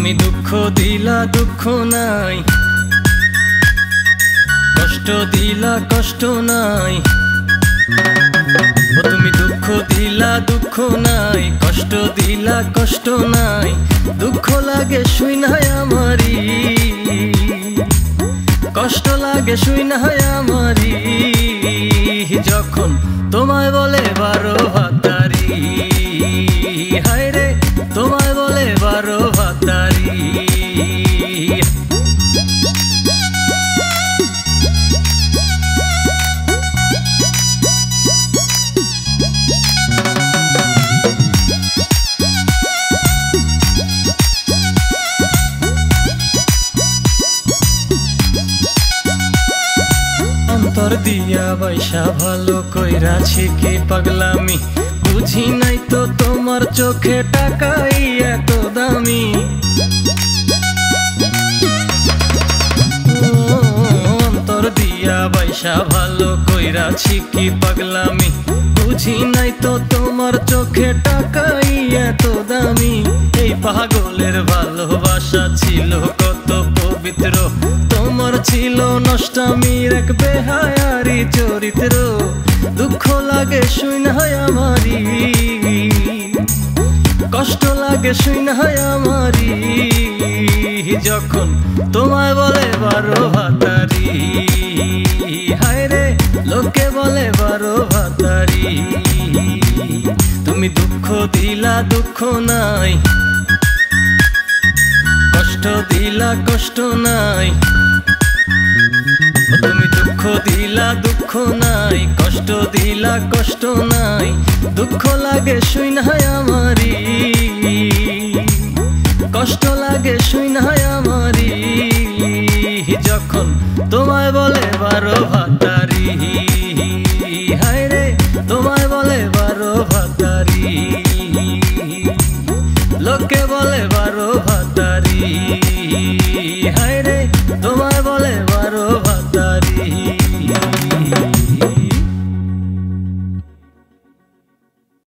তুমি দুঃখ দিলা দুঃখ নাই, কষ্ট দিলা কষ্ট নাই। ও তুমি দুঃখ দিলা দুঃখ নাই, কষ্ট দিলা কষ্ট নাই। দুঃখ লাগে শুই নাই আমারি, কষ্ট লাগে শুই নাই আমারি। যখন তোমায় বলে বারো ভাতারি, হায় রে তোমায় বলে বারো ভাতারি। অন্তর দিয়া বাইসা ভালো কইরাছি কি পাগলামি, বুঝি নাই তো তোমার চোখে টাকাই এত দামি। অন্তর দিয়া বাইসা ভালো কইরাছি কি পাগলামি, বুঝি নাই তো তোমার চোখে টাকাই এত দামি। এই পাগলের ভালোবাসা ছিল কত পবিত্র, তোমার ছিল নষ্টামির এক বেহায়ারি চরিত্র। দুঃখ লাগে শুই নাই আমারি, কষ্ট লাগে শুই নাই আমারি। যখন তোমায় বলে বারো ভাতারি, হায় রে লোকে বলে বারো ভাতারি। তুমি দুঃখ দিলা দুঃখ নাই, কষ্ট দিলা কষ্ট নাই। তুমি দুঃখ দিলা দুঃখ নাই, কষ্ট দিলা কষ্ট নাই। দুঃখ লাগে শুই নাই আমারি, কষ্ট লাগে শুই নাই আমারি। যখন তোমায় বলে বারো ভাতারি, হায় রে তোমায় বলে বারো ভাতারি। লোকে বলে বারো ভাতারি, হায় রে তোমায়